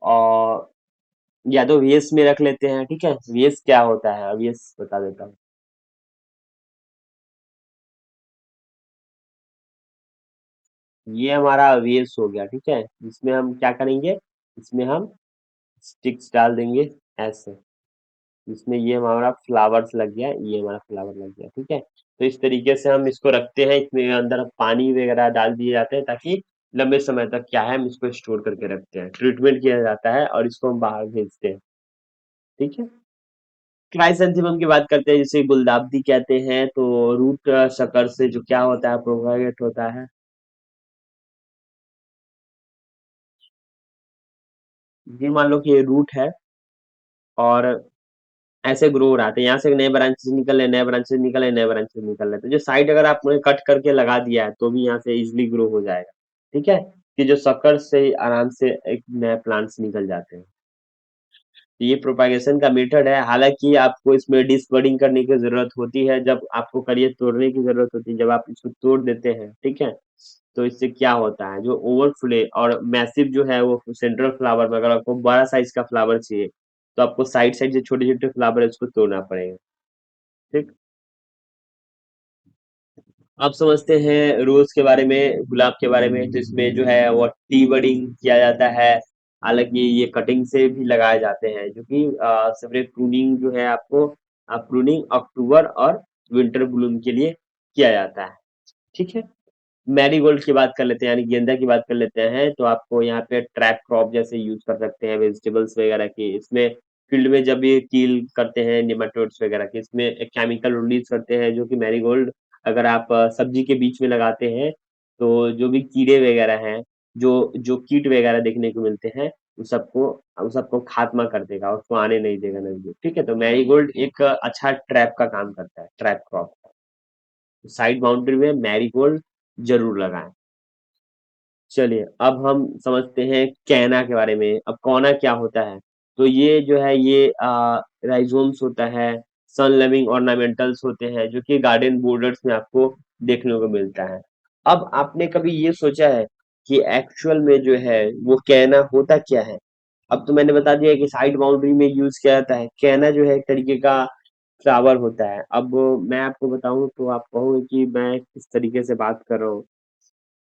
Speaker 1: अ, या तो वेस में रख लेते हैं, ठीक है। वेस क्या होता है, वेस बता देता हूँ। ये हमारा वेस हो गया, ठीक है, जिसमें हम क्या करेंगे, इसमें हम स्टिक्स डाल देंगे ऐसे, इसमें ये हमारा फ्लावर्स लग गया, ये हमारा फ्लावर लग गया, ठीक है। तो इस तरीके से हम इसको रखते हैं, इसमें अंदर पानी वगैरह डाल दिए जाते हैं ताकि लंबे समय तक क्या है हम इसको स्टोर करके रखते हैं, ट्रीटमेंट किया जाता है और इसको हम बाहर भेजते हैं, ठीक है। क्राइसैंथेमम की बात करते हैं जिसे गुलदाउदी कहते हैं, तो रूट शकर से जो क्या होता है प्रोपागेट होता है। ये मान लो कि ये रूट है और ऐसे ग्रो हो रहा था, यहाँ से नए ब्रांचेस निकल रहे, नए ब्रांचेस निकल रहे, नए ब्रांचेस निकल रहे, तो जो साइड अगर आपने कट करके लगा दिया है तो भी यहाँ से इजिली ग्रो हो जाएगा, ठीक है। कि जो सकर से ही आराम से एक नए प्लांट्स निकल जाते हैं। तो ये प्रोपागेशन का मेथड है। हालांकि आपको इसमें डिसबडिंग करने की जरूरत होती है, जब आपको करिए तोड़ने की जरूरत होती है, जब आप इसको तोड़ देते हैं, ठीक है। तो इससे क्या होता है, जो ओवरफ्ले और मैसिव जो है वो सेंट्रल फ्लावर में, अगर आपको बड़ा साइज का फ्लावर चाहिए तो आपको साइड साइड से छोटे छोटे फ्लावर है उसको तोड़ना पड़ेगा, ठीक। अब समझते हैं रोज के बारे में, गुलाब के बारे में। तो इसमें जो है वो टी बडिंग किया जाता है। हालांकि ये कटिंग से भी लगाए जाते हैं, जो कि सेपरेट प्रूनिंग जो है आपको प्रूनिंग अक्टूबर और विंटर ब्लूम के लिए किया जाता है। ठीक है। मैरीगोल्ड की बात कर लेते हैं, यानी गेंदा की बात कर लेते हैं। तो आपको यहाँ पे ट्रैप क्रॉप जैसे यूज कर सकते हैं वेजिटेबल्स वगैरह की। इसमें फील्ड में जब ये कील करते हैं निमाटोड्स वगैरह की, इसमें एक केमिकल रिलीज करते हैं, जो कि मैरीगोल्ड अगर आप सब्जी के बीच में लगाते हैं तो जो भी कीड़े वगैरह हैं, जो जो कीट वगैरह देखने को मिलते हैं, उन सबको खात्मा कर देगा, उसको आने नहीं देगा नजदीक। ठीक है। तो मैरीगोल्ड एक अच्छा ट्रैप का काम करता है, ट्रैप क्रॉप। साइड बाउंड्री में मैरीगोल्ड जरूर लगाएं। चलिए अब हम समझते हैं कैना के बारे में। अब कौना क्या होता है? तो ये जो है ये राइजोम्स होता है, सन लविंग ऑर्नामेंटल्स होते हैं, जो कि गार्डन बॉर्डर्स में आपको देखने को मिलता है। अब आपने कभी ये सोचा है कि एक्चुअल में जो है वो कैना होता क्या है? अब तो मैंने बता दिया कि साइड बाउंड्री में यूज किया जाता है। कैना जो है एक तरीके का फ्लावर होता है। अब मैं आपको बताऊं तो आप कहोगे कि मैं किस तरीके से बात कर रहा हूँ।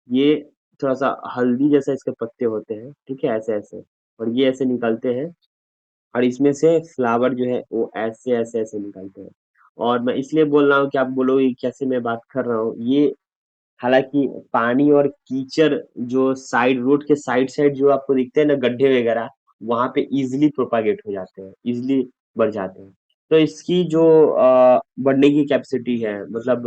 Speaker 1: ये थोड़ा-सा हल्दी जैसा इसके पत्ते होते हैं, ठीक है? ऐसे-ऐसे, और ये ऐसे निकलते हैं, और इसमें से फ्लावर जो है वो ऐसे-ऐसे-ऐसे निकलते हैं। और मैं इसलिए बोल रहा हूँ कि आप बोलोगे कि कैसे मैं बात कर रहा हूँ। ये हालाँकि पानी और कीचड़ जो साइड रोड के साइड-साइड जो आपको दिखते हैं ना गड्ढे वगैरह, वहाँ पे ईज़िली प्रोपागेट हो जाते हैं, ईज़िली बढ़ जाते हैं। तो इसकी जो बढ़ने की कैपेसिटी है, मतलब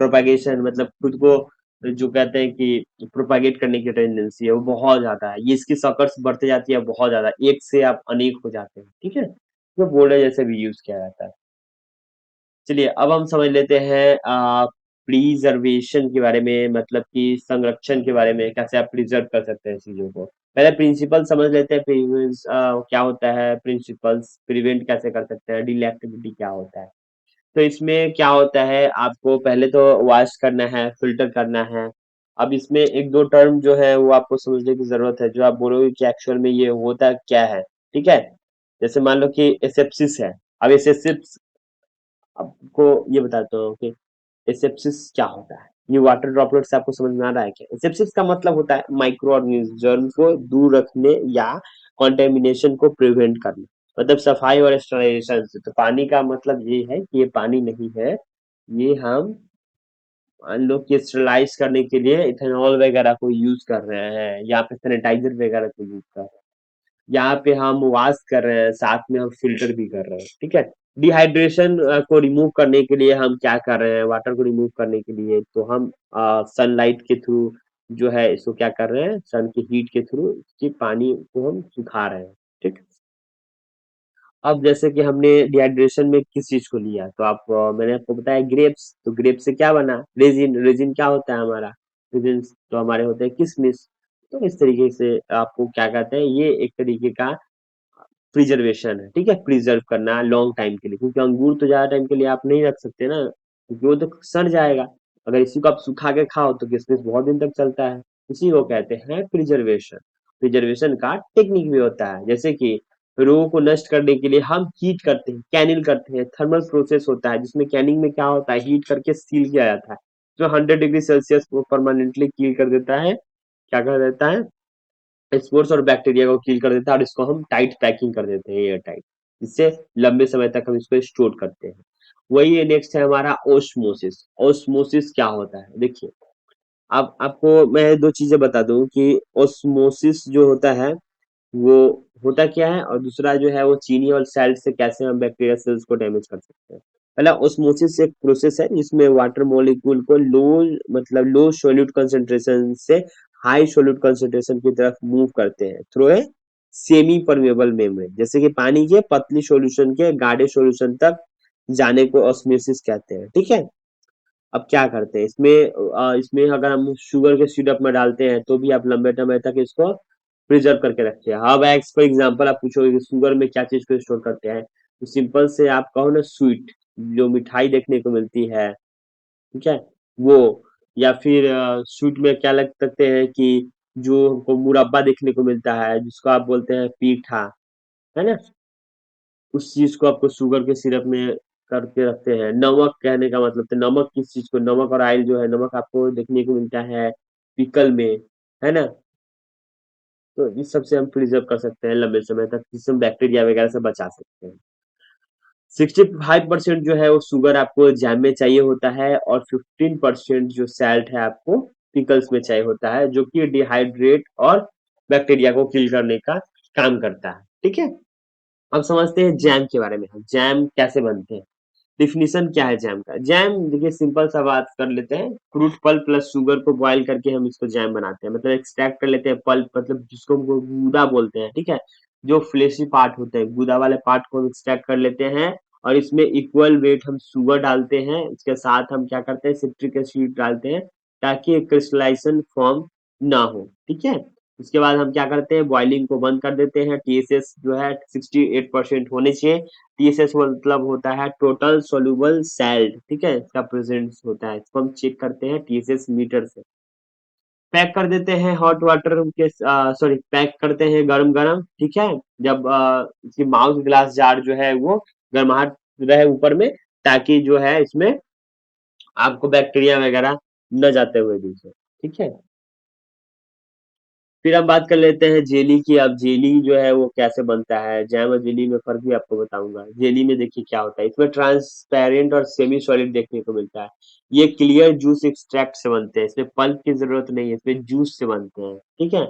Speaker 1: प्रोपागेशन, मतलब खुद को जो कहते हैं कि प्रोपागेट करने की टेंडेंसी है, वो बहुत ज़्यादा है। ये इसकी सकर्स बढ़ते जाती है बहुत ज़्यादा, एक से आप अनेक हो जाते हैं, ठीक है? तो बोर्डर जैसे भी यूज़ किया जाता है। चलिए अब हम समझ लेते हैं प्रिजर्वेशन के बारे में, मतलब कि संरक्षण के बारे में, कैसे आप प्रिजर्व कर सकते हैं चीजों को। पहले प्रिंसिपल समझ लेते हैं। क्या होता है प्रिंसिपल्स, प्रिवेंट कैसे कर सकते हैं, डिलेक्टिविटी क्या होता है। तो इसमें क्या होता है, आपको पहले तो वॉश करना है, फिल्टर करना है। अब इसमें एक दो टर्म जो है वो आपको समझने की जरूरत है, जो आप बोलोगे कि एक्चुअल में ये होता क्या है। ठीक है। जैसे मान लो कि एसेप्सिस है। अब एसेप्सिस आपको ये बताता हूँ कि एसेप्सिस क्या होता है। ये वाटर ड्रॉपलेट से आपको समझ में आ रहा है क्या? एसेप्सिस का मतलब होता है माइक्रो ऑर्गेनिज्म को दूर रखने या कंटेमिनेशन को प्रिवेंट करना, मतलब सफाई और स्टरलाइजेशन से। तो पानी का मतलब ये है कि ये पानी नहीं है, ये हम मान लो कि स्टरलाइज करने के लिए इथेनॉल वगैरह को यूज कर रहे हैं, या फिर सैनिटाइजर वगैरह को यूज कर रहे हैं। यहाँ पे हम वॉश कर रहे हैं, साथ में हम फिल्टर भी कर रहे हैं। ठीक है। डिहाइड्रेशन को रिमूव करने के लिए हम क्या कर रहे हैं, वाटर को रिमूव करने के लिए तो हम सनलाइट के थ्रू जो है इसको क्या कर रहे हैं, सन की हीट के थ्रू इसकी पानी को हम सुखा रहे हैं। ठीक। अब जैसे कि हमने डिहाइड्रेशन में किस चीज को लिया, तो मैंने आपको बताया ग्रेप्स। तो ग्रेप्स से क्या बना, रेजिन। रेजिन क्या होता है हमारा, रेजिन तो हमारे होते हैं किशमिश। तो इस तरीके से आपको क्या कहते हैं, ये एक तरीके का प्रिजर्वेशन है। ठीक है। प्रिजर्व करना लॉन्ग टाइम के लिए, क्योंकि अंगूर तो ज्यादा टाइम के लिए आप नहीं रख सकते ना, क्योंकि वो तो सड़ जाएगा। अगर इसी को आप सुखा के खाओ तो किशमिश बहुत दिन तक चलता है। इसी को कहते हैं प्रिजर्वेशन। प्रिजर्वेशन का टेक्निक भी होता है, जैसे कि रोगों को नष्ट करने के लिए हम हीट करते हैं, कैनिल करते हैं। थर्मल प्रोसेस होता है, जिसमें कैनिंग में क्या होता है, हीट करके सील किया जाता है, जो 100 डिग्री सेल्सियस को परमानेंटली कील कर देता है। क्या कर देता है, स्पोर्स और बैक्टीरिया को किल कर देता है, और इसको हम टाइट पैकिंग कर देते हैं, एयर टाइट। इससे लंबे समय तक हम इसको स्टोर करते हैं। वही नेक्स्ट है हमारा ओस्मोसिस। ओस्मोसिस क्या होता है, देखिए। अब आपको मैं दो चीजें बता दूं कि ओस्मोसिस जो होता है वो होता क्या है, और दूसरा जो है वो चीनी और सैल्ट से कैसे हम बैक्टीरिया सेल्स को डैमेज कर सकते हैं। पहला ओस्मोसिस एक प्रोसेस है जिसमें वाटर मॉलिक्यूल को लो, मतलब लो सोल्यूट कंसंट्रेशन से हाई सोल्यूट कंसंट्रेशन की तरफ मूव करते हैं through a semi permeable membrane. जैसे कि पानी के पतली सॉल्यूशन के गाढ़े सॉल्यूशन तक जाने को ऑस्मोसिस कहते हैं। ठीक है। अब क्या करते हैं इसमें, इसमें अगर हम शुगर के सिरप में डालते हैं तो भी आप लंबे समय तक इसको प्रिजर्व करके रखते हैं। अब एक्स फॉर एग्जांपल आप पूछोगे कि शुगर में क्या चीज को स्टोर करते हैं, तो सिंपल से आप कहो ना स्वीट, जो मिठाई देखने को मिलती है, ठीक है, वो। या फिर स्वीट में क्या लग सकते हैं कि जो हमको मुरब्बा देखने को मिलता है, जिसको आप बोलते हैं पीठा, है ना, उस चीज को आपको शुगर के सिरप में करके रखते हैं। नमक कहने का मतलब तो नमक किस चीज़ को, नमक और ऑयल जो है, नमक आपको देखने को मिलता है पिकल में, है ना? तो इस सब से हम प्रिजर्व कर सकते हैं लंबे समय तक, जिससे हम बैक्टीरिया वगैरह से बचा सकते हैं। 65% जो है वो शुगर आपको जैम में चाहिए होता है, और 15% जो सैल्ट है आपको पिकल्स में चाहिए होता है, जो कि डिहाइड्रेट और बैक्टीरिया को किल करने का काम करता है। ठीक है? अब समझते हैं जैम के बारे में। जैम कैसे बनते हैं? डिफिनीशन क्या है जैम का? जैम देखिए, सिंपल सा बात कर लेते हैं। फ्रूट पल्प प्लस शुगर को बॉयल करके हम इसको जैम बनाते हैं, मतलब एक्सट्रैक्ट कर लेते हैं पल्प, मतलब जिसको हम गूदा बोलते हैं। ठीक है? जो फ्लेशी पार्ट होते हैं, गूदा वाले पार्ट को हम एक्सट्रैक्ट कर लेते हैं, और इसमें इक्वल वेट हम शुगर डालते हैं। इसके साथ हम क्या करते हैं, सिट्रिक एसिड डालते हैं, ताकि क्रिस्टलाइजेशन फॉर्म ना हो। ठीक है? उसके बाद हम क्या करते हैं, बॉइलिंग को बंद कर देते हैं। टीएसएस जो है 68% होने चाहिए। टीएसएस मतलब होता है टोटल सोल्यूबल सैल्ट। ठीक है? इसका प्रेजेंस होता है, इसको हम चेक करते हैं टीएसएस मीटर से। पैक कर देते हैं हॉट वाटर के, सॉरी, पैक करते हैं गरम गरम। ठीक है? जब इसकी माउथ ग्लास जार जो है वो गर्माहट रहे ऊपर में, ताकि जो है इसमें आपको बैक्टीरिया वगैरह न जाते हुए पीछे। ठीक है? फिर हम बात कर लेते हैं जेली की। अब जेली जो है वो कैसे बनता है, जैम और जेली में फर्क भी आपको बताऊंगा। जेली में देखिए क्या होता है, इसमें ट्रांसपेरेंट और सेमी सॉलिड देखने को मिलता है। ये क्लियर जूस एक्सट्रैक्ट से बनते हैं, इसमें पल्प की जरूरत नहीं है, इसमें जूस से बनते हैं। ठीक है?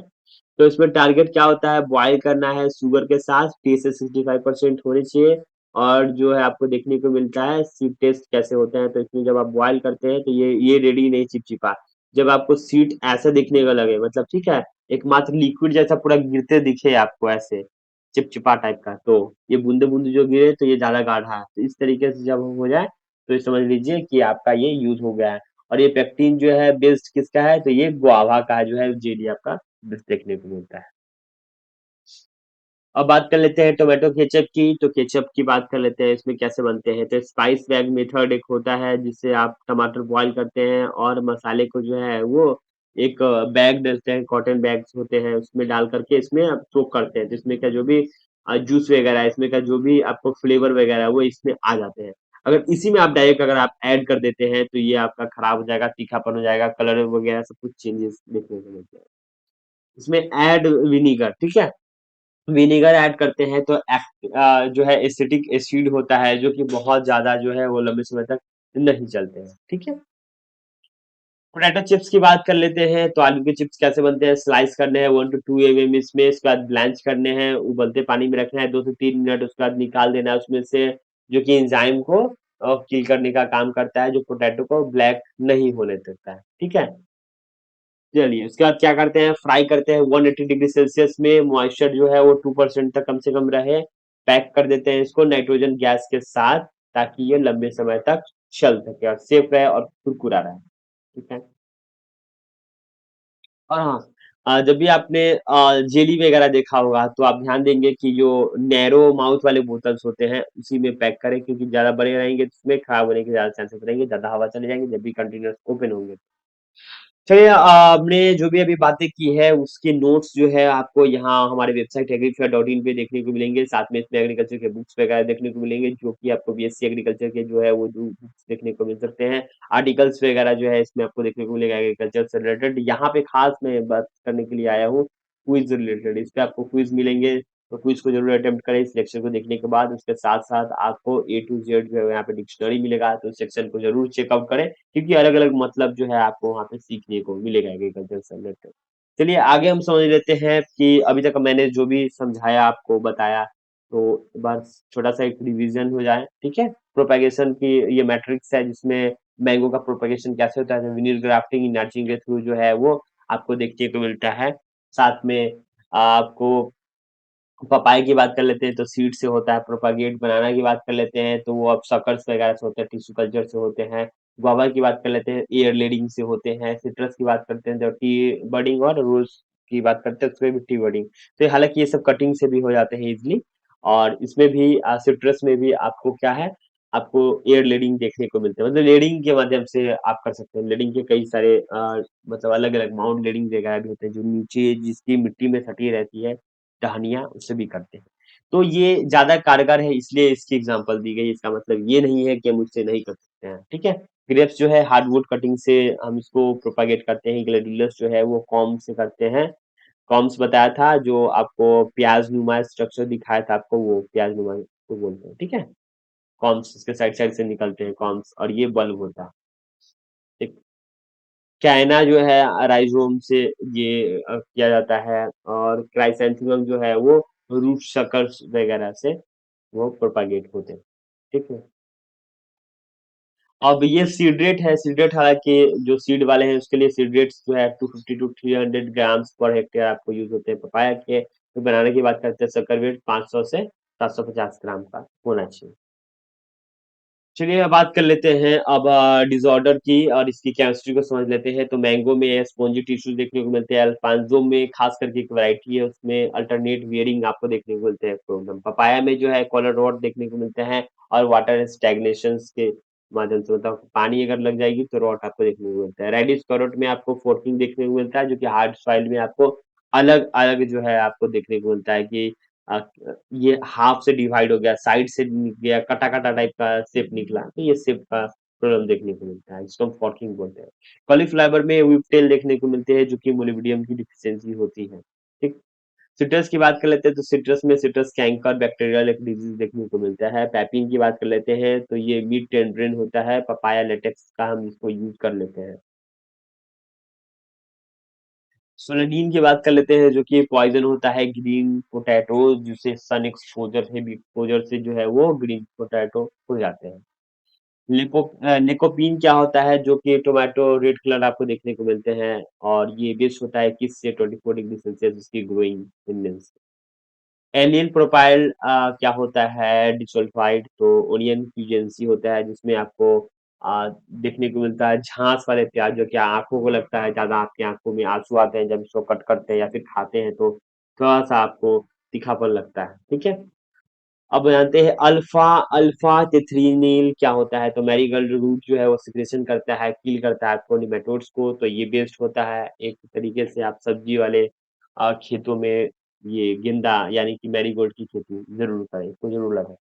Speaker 1: तो इसमें टारगेट क्या होता है, बॉयल करना है शुगर के साथ, टी से 65% होनी चाहिए। और जो है आपको देखने को मिलता है सीड टेस्ट कैसे होते हैं, तो इसमें जब आप बॉयल करते हैं तो ये रेडी नहीं चिपचिपा। जब आपको सीड ऐसा दिखने का लगे, मतलब ठीक है, एकमात्र लिक्विड जैसा पूरा गिरते दिखे आपको ऐसे चिपचिपा टाइप का, तो ये बूंदे बूंदे जो गिरे तो ये ज्यादा गाढ़ा है। तो इस तरीके से जब हो जाए तो ये समझ लीजिए कि आपका ये यूज हो गया है। और ये पेक्टिन जो है बेस्ड किसका है, तो ये गुआवा का जो है जेली आपका बेस्ट देखने को मिलता है। अब बात कर लेते हैं टोमेटो केचप की। तो केचप की बात कर लेते हैं, इसमें कैसे बनते हैं। तो स्पाइस बैग मेथड एक होता है, जिससे आप टमाटर बॉईल करते हैं और मसाले को जो है वो एक बैग डालते हैं, कॉटन बैग्स होते हैं, उसमें डाल करके इसमें आप सोक करते हैं। तो इसमें का जो भी जूस वगैरह है, इसमें का जो भी आपको फ्लेवर वगैरह है वो इसमें आ जाते हैं। अगर इसी में आप डायरेक्ट अगर आप ऐड कर देते हैं तो ये आपका खराब हो जाएगा, तीखापन हो जाएगा, कलर वगैरह सब कुछ चेंजेस देखने को मिलते हैं। इसमें ऐड विनीगर। ठीक है? विनेगर ऐड करते हैं तो जो है एसिटिक एसिड होता है, जो कि बहुत ज्यादा जो है वो लंबे समय तक नहीं चलते हैं। ठीक है? पोटैटो चिप्स की बात कर लेते हैं। तो आलू के चिप्स कैसे बनते हैं, स्लाइस करने हैं 1 to 2 mm इसमें, इसके बाद ब्लैंच करने हैं, उबलते पानी में रखना है 2 से 3 मिनट, उसके बाद निकाल देना है उसमें से, जो कि एंजाइम को किल करने का काम करता है, जो पोटैटो को ब्लैक नहीं होने देता है। ठीक है? चलिए, उसके बाद क्या करते हैं, फ्राई करते हैं 180 डिग्री सेल्सियस में, मॉइस्चर जो है वो 2% तक कम से कम रहे। पैक कर देते हैं इसको नाइट्रोजन गैस के साथ, ताकि ये लंबे समय तक चल सके और सेफ रहे और कुरकुरा रहे। ठीक है? और हाँ, जब भी आपने जेली वगैरह देखा होगा तो आप ध्यान देंगे कि जो नैरो माउथ वाले बोतल्स होते हैं उसी में पैक करें, क्योंकि ज्यादा बड़े रहेंगे तो उसमें खराब होने के ज्यादा चांसेस रहेंगे, ज्यादा हवा चले जाएंगे जब भी कंटेनर ओपन होंगे। चलिए, हमने जो भी अभी बातें की है उसके नोट्स जो है आपको यहाँ हमारे वेबसाइट एग्रीफेयर.in पे देखने को मिलेंगे। साथ में इसमें एग्रीकल्चर के बुक्स वगैरह देखने को मिलेंगे, जो कि आपको बीएससी एग्रीकल्चर के जो है वो बुक्स देखने को मिल सकते हैं। आर्टिकल्स वगैरह जो है इसमें आपको देखने को मिलेगा एग्रीकल्चर से रिलेटेड। यहाँ पे खास मैं बात करने के लिए आया हूँ क्विज रिलेटेड, इस पे आपको क्विज मिलेंगे, तो क्विज को जरूर अटेम्प्ट करें इस लेक्चर को देखने के बाद। उसके साथ साथ आपको A to Z जो है यहाँ पे डिक्शनरी मिलेगा, तो सेक्शन को जरूर चेकआउट करें, क्योंकि अलग अलग मतलब जो है आपको वहाँ पे सीखने को मिलेगा एग्रीकल्चर से रिलेटेड। चलिए आगे हम समझ लेते हैं कि अभी तक मैंने जो भी समझाया आपको बताया, तो एक बार छोटा सा एक रिवीजन हो जाए। ठीक है? प्रोपेगेशन की ये मैट्रिक्स है, जिसमें मैंगो का प्रोपेगेशन कैसे होता है, विनिल ग्राफ्टिंग नर्चिंग के थ्रू जो है वो आपको देखने को मिलता है। साथ में आपको पपाया की बात कर लेते हैं तो सीड से होता है प्रोपागेट। बनाना की बात कर लेते हैं तो वो अब सकर्स वगैरह से होते हैं, टिश्यू कल्चर से होते हैं। गुआवा की बात कर लेते हैं, एयर लेडिंग से होते हैं। सिट्रस की बात करते हैं तो टी बडिंग, और रोज की बात करते हैं उसमें भी टी बडिंग। तो हालांकि ये सब कटिंग से भी हो जाते हैं इजिली। और इसमें भी सिट्रस में भी आपको क्या है, आपको एयर लेडिंग देखने को मिलते हैं, मतलब लेडिंग के माध्यम से आप कर सकते हैं। लेडिंग के कई सारे मतलब अलग अलग माउंट लेडिंग वगैरह भी होते हैं, जो नीचे जिसकी मिट्टी में सटी रहती है टहनियाँ, उससे भी करते हैं। तो ये ज्यादा कारगर है, इसलिए इसकी एग्जांपल दी गई। इसका मतलब ये नहीं है कि हम उससे नहीं कर सकते हैं, ठीक है। ग्रेप्स जो है हार्डवुड कटिंग से हम इसको प्रोपागेट करते हैं। ग्लैडियोलस जो है वो कॉम्ब से करते हैं। कॉम्ब्स बताया था, जो आपको प्याज नुमा स्ट्रक्चर दिखाया था आपको, वो प्याज नुमा को बोलते हैं, ठीक है। कॉम्ब्स इसके साइड साइड से निकलते हैं कॉम्ब्स, और ये बल्ब होता है, ठीक। चाइना जो है राइजोम से ये किया जाता है, और क्राइसैंथेमम जो है वो रूट शकर्स वगैरह से वो प्रोपागेट होते हैं, ठीक है। अब ये सीड रेट है। सीड रेट हालांकि जो सीड वाले हैं उसके लिए सीड रेट्स जो है 250 टू 300 ग्राम्स पर हेक्टेयर आपको यूज होते हैं। पपाया के तो बनाने की बात करते हैं, शक्कर वेट 500 से 750 ग्राम का होना चाहिए। चलिए अब बात कर लेते हैं अब डिसऑर्डर की और इसकी केमिस्ट्री को समझ लेते हैं। तो मैंगो में स्पॉन्जी टिश्यूज देखने को मिलते हैं। अल्फांजो में खास करके एक वैरायटी है, उसमें अल्टरनेट वियरिंग आपको देखने को मिलते हैं प्रॉब्लम। पपाया में जो है कॉलर रॉड देखने को मिलते हैं, और वाटर स्टैग्नेशन के माध्यम से, मतलब पानी अगर लग जाएगी तो रॉट आपको देखने को मिलता है। रेडिश कैरोट में आपको फोर्किंग देखने को मिलता है, जो कि हार्ड सॉइल में आपको अलग अलग जो है आपको देखने को मिलता है कि अ, ये हाफ से डिवाइड हो गया, साइड से गया, कटा कटा टाइप का शेप निकला, तो ये शेप का प्रॉब्लम देखने को मिलता है, जिसको हम फॉर्किंग बोलते हैं। कॉलीफ्लावर में व्हिप टेल देखने को मिलते हैं, जो कि मोलिब्डेनम की डिफिशियंसी होती है, ठीक। सिट्रस की बात कर लेते हैं, तो सिट्रस में सिट्रस कैंकर बैक्टीरियल एक डिजीज देखने को मिलता है। पैपिन की बात कर लेते हैं, तो ये मीट टेंड्रिन होता है, पपाया लेटेक्स का हम इसको यूज कर लेते हैं। सोलानिन की बात कर लेते हैं, जो कि पॉइजन होता है ग्रीन पोटैटो, जिसे सन एक्सपोजर है, एक्सपोजर से जो है वो ग्रीन पोटैटो हो जाते हैं। लिकोपीन क्या होता है, जो कि टोमेटो रेड कलर आपको देखने को मिलते हैं, और ये बेस्ड होता है किस से 24 डिग्री सेल्सियस उसकी ग्रोइंग इंडेंस। एलियल प्रोपाइल क्या होता है, डिसल्फाइड, तो ओनियन फ्यूजेंसी होता है, जिसमें आपको देखने को मिलता है झांस वाले प्याज, जो कि आंखों को लगता है ज्यादा, आपकी आंखों में आंसू आते हैं जब इसको कट करते हैं या फिर खाते हैं, तो थोड़ा सा आपको तीखापन लगता है, ठीक है। अब जानते हैं अल्फा अल्फा टेथ्रीनिल क्या होता है। तो मैरीगोल्ड रूट जो है वो सिक्रेशन करता है, किल करता है आपको निमेटोड्स को, तो ये बेस्ड होता है एक तरीके से। आप सब्जी वाले खेतों में ये गेंदा यानी कि मैरीगोल्ड की खेती जरूर करें, इसको जरूर लगाएं।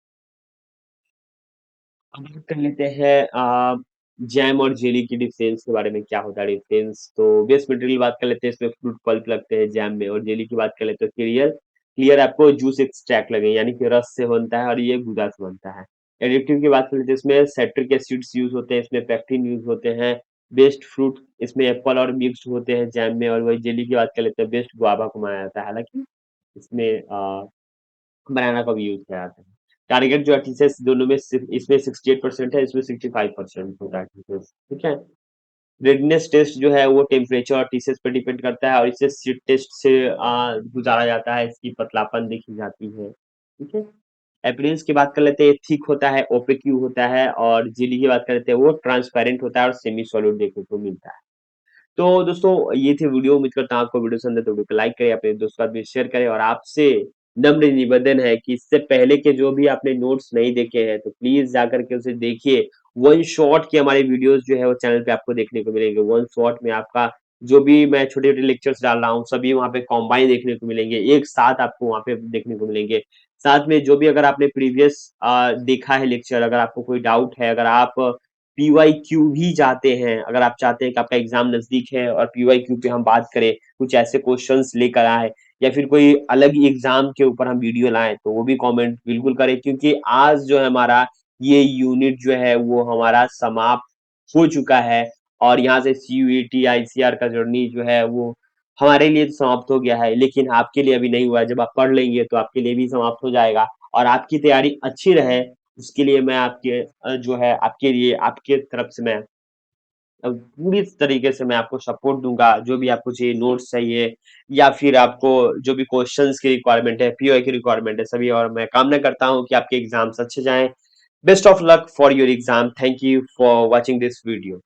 Speaker 1: अब बात कर लेते हैं जैम और जेली की डिफरेंस के बारे में, क्या होता है डिफरेंस। तो बेस मटेरियल बात कर लेते हैं, इसमें फ्रूट पल्प लगते हैं जैम में, और जेली की बात कर लेते हैं क्लियर क्लियर आपको जूस एक्सट्रैक्ट लगे, यानी कि रस से बनता है, और ये गुदा से बनता है। एडिटिव की बात कर लेते हैं, इसमें साइट्रिक एसिड्स यूज होते हैं, इसमें पेक्टिन यूज होते हैं। बेस्ट फ्रूट इसमें एप्पल और मिक्स्ड होते हैं जैम में। और वही जेली की बात कर लेते हैं, बेस्ट गुआवा को माना जाता है, हालांकि इसमें बनाना का भी यूज किया जाता है। टारगेट जो है टीसीएस दोनों में इसमें 68% है, इसमें 65% होता है टीसीएस, ठीक है। रेडनेस टेस्ट जो है वो टेम्परेचर और टीसीएस पर डिपेंड करता है, और इसे सीट टेस्ट से गुजारा जाता है, इसकी पतलापन देखी जाती है, ठीक है। अपीयरेंस की बात कर लेते हैं, थिक होता है, ओपेक्यू होता है, और जेली की बात कर लेते हैं, वो ट्रांसपेरेंट होता है और सेमी सॉलिड देखने को मिलता है। तो दोस्तों ये थी वीडियो। उम्मीद करता हूँ आपको वीडियो पसंद है, तो वीडियो को लाइक करें, अपने दोस्तों के साथ भी शेयर करें, और आपसे नम्र निवेदन है कि इससे पहले के जो भी आपने नोट्स नहीं देखे हैं, तो प्लीज जाकर के उसे देखिए। वन शॉट की हमारी वीडियोस जो है वो चैनल पे आपको देखने को मिलेंगे। वन शॉट में आपका जो भी मैं छोटे छोटे लेक्चर्स डाल रहा हूँ, सभी वहाँ पे कॉम्बाइन देखने को मिलेंगे, एक साथ आपको वहाँ पे देखने को मिलेंगे। साथ में जो भी अगर आपने प्रीवियस देखा है लेक्चर, अगर आपको कोई डाउट है, अगर आप पीवाईक्यू भी चाहते हैं, अगर आप चाहते हैं कि आपका एग्जाम नजदीक है और पीवाईक्यू पे हम बात करें, कुछ ऐसे क्वेश्चंस लेकर आए, या फिर कोई अलग एग्जाम के ऊपर हम वीडियो लाएं, तो वो भी कमेंट बिल्कुल करें, क्योंकि आज जो है हमारा ये यूनिट जो है वो हमारा समाप्त हो चुका है। और यहाँ से सीयूईटी आईसीआर का जर्नी जो है वो हमारे लिए तो समाप्त हो गया है, लेकिन आपके लिए अभी नहीं हुआ है। जब आप पढ़ लेंगे तो आपके लिए भी समाप्त हो जाएगा, और आपकी तैयारी अच्छी रहे उसके लिए मैं आपके जो है आपके लिए आपके तरफ से मैं पूरी तरीके से मैं आपको सपोर्ट दूंगा। जो भी आपको चाहिए, नोट्स चाहिए, या फिर आपको जो भी क्वेश्चंस की रिक्वायरमेंट है, पीओआई की रिक्वायरमेंट है, सभी, और मैं कामना करता हूँ कि आपके एग्जाम्स अच्छे जाएं। Best of luck for your exam. Thank you for watching this video.